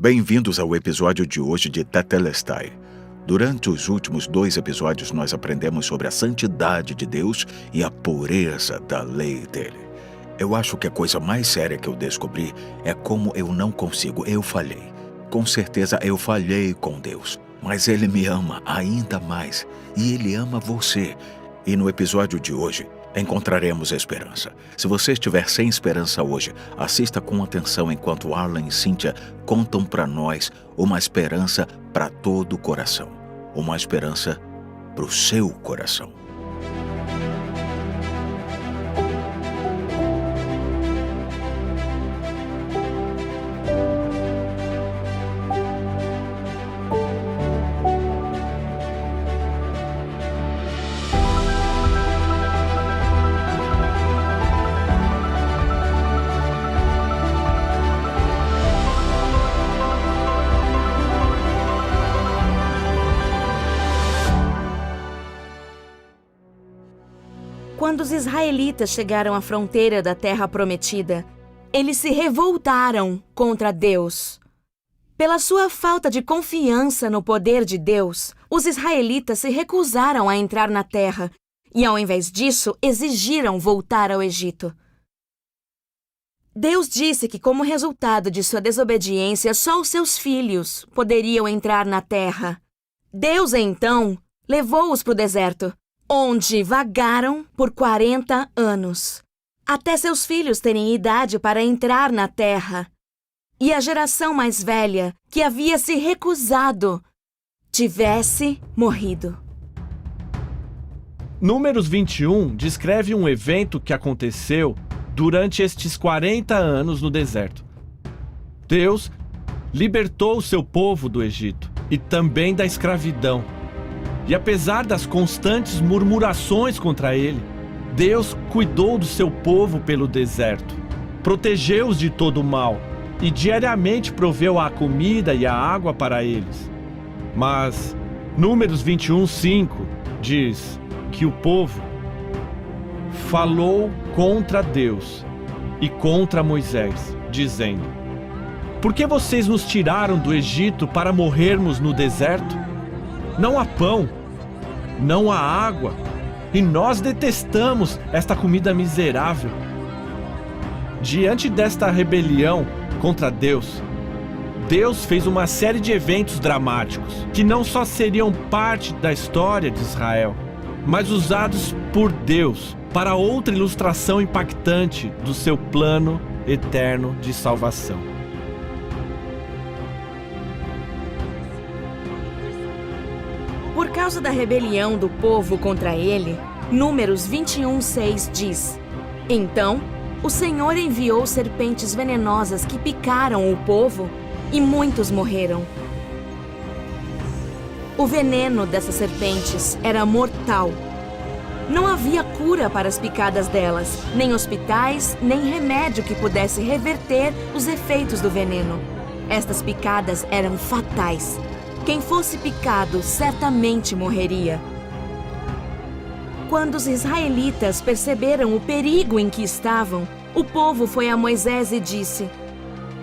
Bem-vindos ao episódio de hoje de Tetelestai. Durante os últimos 2 episódios, nós aprendemos sobre a santidade de Deus e a pureza da lei dele. Eu acho que a coisa mais séria que eu descobri é como eu não consigo. Eu falhei. Com certeza eu falhei com Deus. Mas Ele me ama ainda mais. E Ele ama você. E no episódio de hoje, encontraremos esperança. Se você estiver sem esperança hoje, assista com atenção enquanto Arlen e Cynthia contam para nós uma esperança para todo o coração. Uma esperança para o seu coração. Quando os israelitas chegaram à fronteira da Terra Prometida, eles se revoltaram contra Deus. Pela sua falta de confiança no poder de Deus, os israelitas se recusaram a entrar na terra e, ao invés disso, exigiram voltar ao Egito. Deus disse que, como resultado de sua desobediência, só os seus filhos poderiam entrar na terra. Deus, então, levou-os para o deserto, onde vagaram por 40 anos, até seus filhos terem idade para entrar na terra, e a geração mais velha, que havia se recusado, tivesse morrido. Números 21 descreve um evento que aconteceu durante estes 40 anos no deserto. Deus libertou o seu povo do Egito e também da escravidão. E apesar das constantes murmurações contra ele, Deus cuidou do seu povo pelo deserto, protegeu-os de todo o mal e diariamente proveu a comida e a água para eles. Mas Números 21:5 diz que o povo falou contra Deus e contra Moisés, dizendo: "Por que vocês nos tiraram do Egito para morrermos no deserto? Não há pão, não há água, e nós detestamos esta comida miserável." Diante desta rebelião contra Deus, Deus fez uma série de eventos dramáticos que não só seriam parte da história de Israel, mas usados por Deus para outra ilustração impactante do seu plano eterno de salvação. Por causa da rebelião do povo contra ele, Números 21:6 diz: "Então, o Senhor enviou serpentes venenosas que picaram o povo e muitos morreram." O veneno dessas serpentes era mortal. Não havia cura para as picadas delas, nem hospitais, nem remédio que pudesse reverter os efeitos do veneno. Estas picadas eram fatais. Quem fosse picado certamente morreria. Quando os israelitas perceberam o perigo em que estavam, o povo foi a Moisés e disse: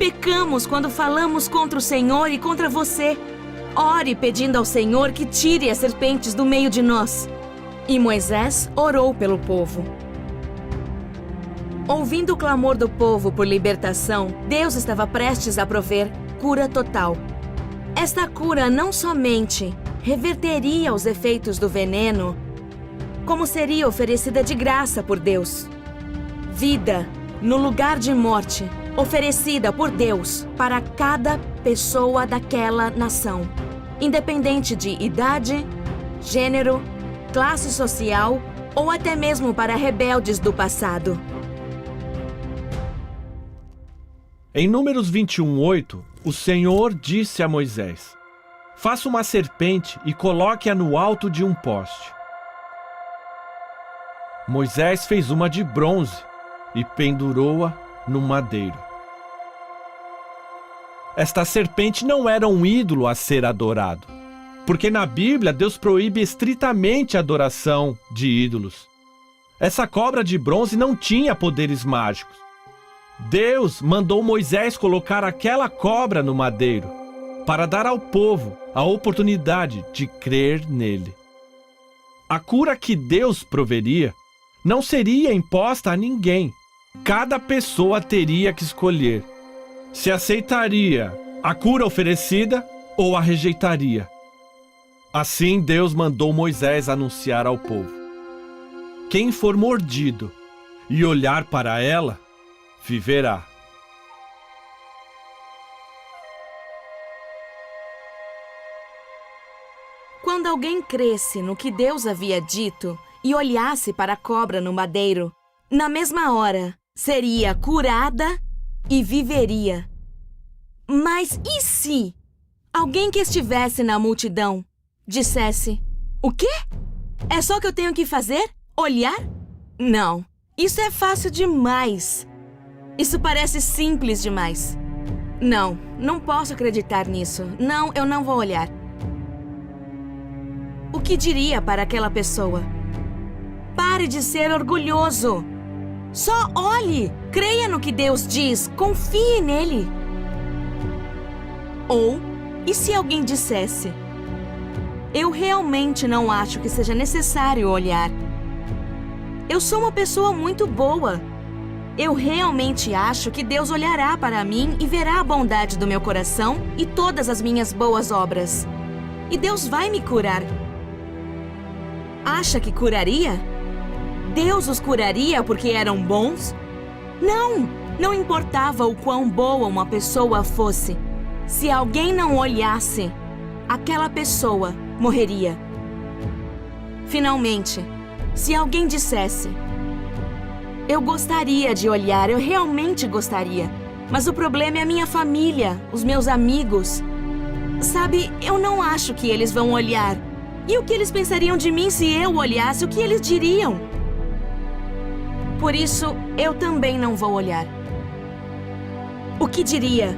"Pecamos quando falamos contra o Senhor e contra você. Ore pedindo ao Senhor que tire as serpentes do meio de nós." E Moisés orou pelo povo. Ouvindo o clamor do povo por libertação, Deus estava prestes a prover cura total. Esta cura não somente reverteria os efeitos do veneno, como seria oferecida de graça por Deus. Vida no lugar de morte, oferecida por Deus para cada pessoa daquela nação, independente de idade, gênero, classe social ou até mesmo para rebeldes do passado. Em Números 21:8, o Senhor disse a Moisés: "Faça uma serpente e coloque-a no alto de um poste." Moisés fez uma de bronze e pendurou-a no madeiro. Esta serpente não era um ídolo a ser adorado, porque na Bíblia Deus proíbe estritamente a adoração de ídolos. Essa cobra de bronze não tinha poderes mágicos. Deus mandou Moisés colocar aquela cobra no madeiro para dar ao povo a oportunidade de crer nele. A cura que Deus proveria não seria imposta a ninguém. Cada pessoa teria que escolher se aceitaria a cura oferecida ou a rejeitaria. Assim, Deus mandou Moisés anunciar ao povo: quem for mordido e olhar para ela, viverá. Quando alguém cresce no que Deus havia dito e olhasse para a cobra no madeiro, na mesma hora seria curada e viveria. Mas e se alguém que estivesse na multidão dissesse: o quê? É só que eu tenho que fazer? Olhar? Não, isso é fácil demais. Isso parece simples demais. Não, não posso acreditar nisso. Não, eu não vou olhar. O que diria para aquela pessoa? Pare de ser orgulhoso. Só olhe, creia no que Deus diz, confie nele. Ou, e se alguém dissesse: eu realmente não acho que seja necessário olhar. Eu sou uma pessoa muito boa. Eu realmente acho que Deus olhará para mim e verá a bondade do meu coração e todas as minhas boas obras. E Deus vai me curar. Acha que curaria? Deus os curaria porque eram bons? Não, não importava o quão boa uma pessoa fosse. Se alguém não olhasse, aquela pessoa morreria. Finalmente, se alguém dissesse: eu gostaria de olhar, eu realmente gostaria, mas o problema é a minha família, os meus amigos. Sabe, eu não acho que eles vão olhar. E o que eles pensariam de mim se eu olhasse? O que eles diriam? Por isso, eu também não vou olhar. O que diria?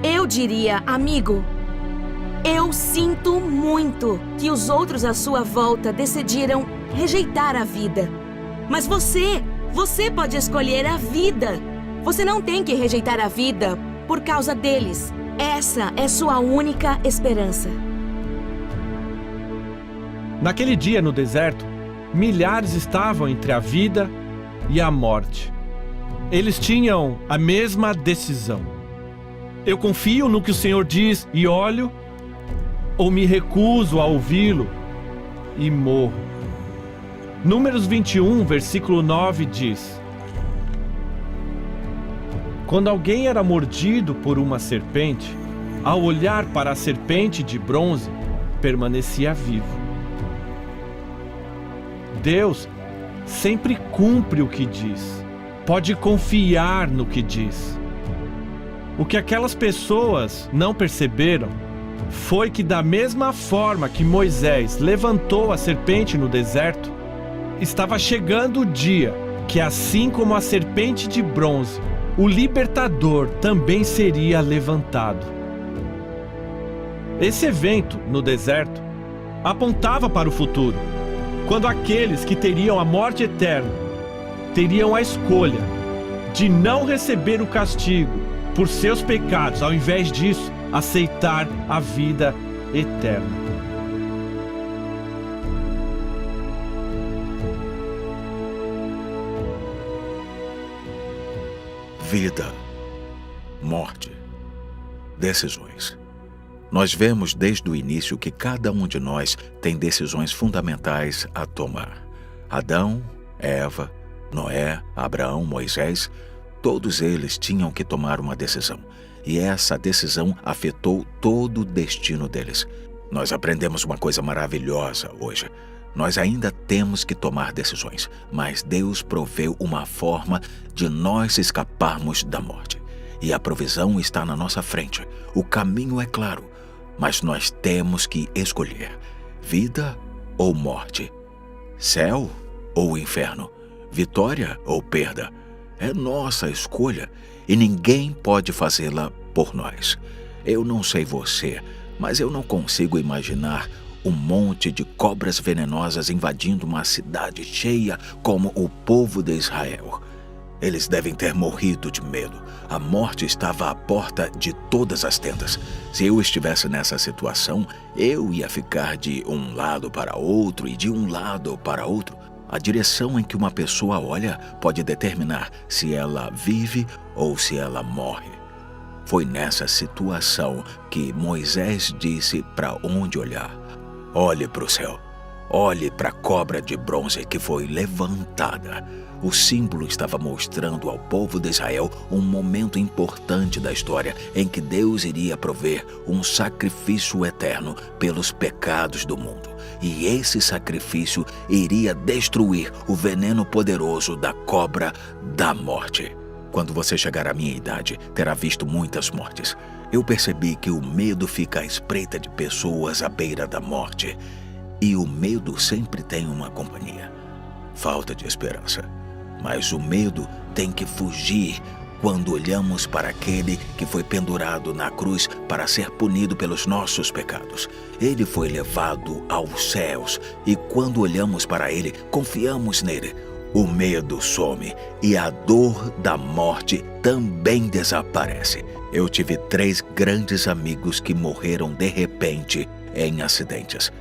Eu diria: amigo, eu sinto muito que os outros à sua volta decidiram rejeitar a vida. Mas você pode escolher a vida. Você não tem que rejeitar a vida por causa deles. Essa é sua única esperança. Naquele dia no deserto, milhares estavam entre a vida e a morte. Eles tinham a mesma decisão: eu confio no que o Senhor diz e olho, ou me recuso a ouvi-lo e morro. Números 21, versículo 9 diz: quando alguém era mordido por uma serpente, ao olhar para a serpente de bronze, permanecia vivo. Deus sempre cumpre o que diz. Pode confiar no que diz. O que aquelas pessoas não perceberam foi que, da mesma forma que Moisés levantou a serpente no deserto, estava chegando o dia que, assim como a serpente de bronze, o libertador também seria levantado. Esse evento no deserto apontava para o futuro, quando aqueles que teriam a morte eterna teriam a escolha de não receber o castigo por seus pecados, ao invés disso, aceitar a vida eterna. Vida, morte, decisões. Nós vemos desde o início que cada um de nós tem decisões fundamentais a tomar. Adão, Eva, Noé, Abraão, Moisés, todos eles tinham que tomar uma decisão. E essa decisão afetou todo o destino deles. Nós aprendemos uma coisa maravilhosa hoje. Nós ainda temos que tomar decisões, mas Deus proveu uma forma de nós escaparmos da morte. E a provisão está na nossa frente. O caminho é claro, mas nós temos que escolher: vida ou morte, céu ou inferno, vitória ou perda. É nossa escolha e ninguém pode fazê-la por nós. Eu não sei você, mas eu não consigo imaginar um monte de cobras venenosas invadindo uma cidade cheia como o povo de Israel. Eles devem ter morrido de medo. A morte estava à porta de todas as tendas. Se eu estivesse nessa situação, eu ia ficar de um lado para outro e de um lado para outro. A direção em que uma pessoa olha pode determinar se ela vive ou se ela morre. Foi nessa situação que Moisés disse para onde olhar. Olhe para o céu. Olhe para a cobra de bronze que foi levantada. O símbolo estava mostrando ao povo de Israel um momento importante da história em que Deus iria prover um sacrifício eterno pelos pecados do mundo. E esse sacrifício iria destruir o veneno poderoso da cobra da morte. Quando você chegar à minha idade, terá visto muitas mortes. Eu percebi que o medo fica à espreita de pessoas à beira da morte. E o medo sempre tem uma companhia: falta de esperança. Mas o medo tem que fugir quando olhamos para aquele que foi pendurado na cruz para ser punido pelos nossos pecados. Ele foi levado aos céus e quando olhamos para ele, confiamos nele. O medo some e a dor da morte também desaparece. Eu tive 3 grandes amigos que morreram de repente em acidentes.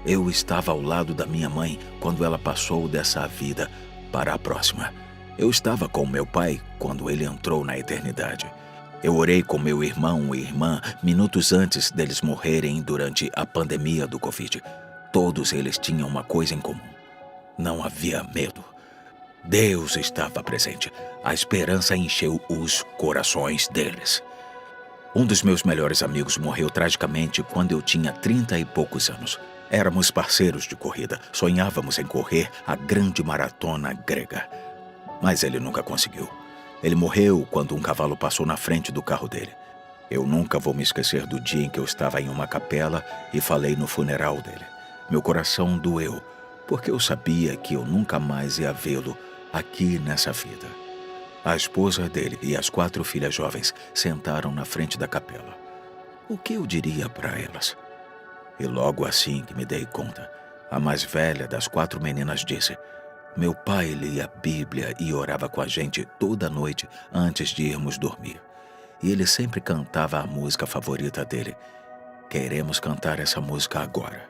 Eu estava ao lado da minha mãe quando ela passou dessa vida para a próxima. Eu estava com meu pai quando ele entrou na eternidade. Eu orei com meu irmão e irmã minutos antes deles morrerem durante a pandemia do Covid. Todos eles tinham uma coisa em comum: não havia medo. Deus estava presente. A esperança encheu os corações deles. Um dos meus melhores amigos morreu tragicamente quando eu tinha 30 e poucos anos. Éramos parceiros de corrida, sonhávamos em correr a grande maratona grega. Mas ele nunca conseguiu. Ele morreu quando um cavalo passou na frente do carro dele. Eu nunca vou me esquecer do dia em que eu estava em uma capela e falei no funeral dele. Meu coração doeu, porque eu sabia que eu nunca mais ia vê-lo aqui nessa vida. A esposa dele e as 4 filhas jovens sentaram na frente da capela. O que eu diria para elas? E logo assim que me dei conta, a mais velha das 4 meninas disse: meu pai lia a Bíblia e orava com a gente toda noite antes de irmos dormir. E ele sempre cantava a música favorita dele. Queremos cantar essa música agora.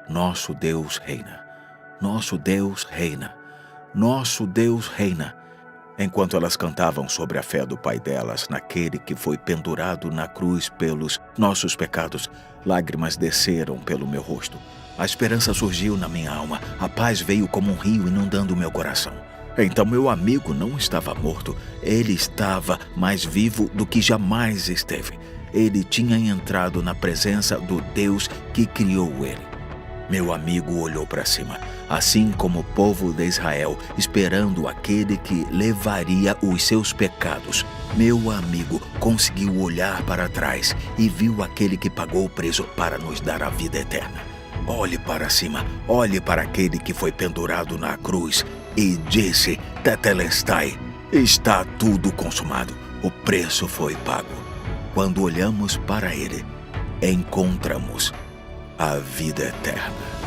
Nosso Deus reina. Nosso Deus reina. Nosso Deus reina. Enquanto elas cantavam sobre a fé do pai delas naquele que foi pendurado na cruz pelos nossos pecados, lágrimas desceram pelo meu rosto. A esperança surgiu na minha alma. A paz veio como um rio inundando o meu coração. Então meu amigo não estava morto. Ele estava mais vivo do que jamais esteve. Ele tinha entrado na presença do Deus que criou ele. Meu amigo olhou para cima, assim como o povo de Israel, esperando aquele que levaria os seus pecados. Meu amigo conseguiu olhar para trás e viu aquele que pagou o preço para nos dar a vida eterna. Olhe para cima, olhe para aquele que foi pendurado na cruz e disse: Tetelestai, está tudo consumado, o preço foi pago. Quando olhamos para ele, encontramos a vida eterna.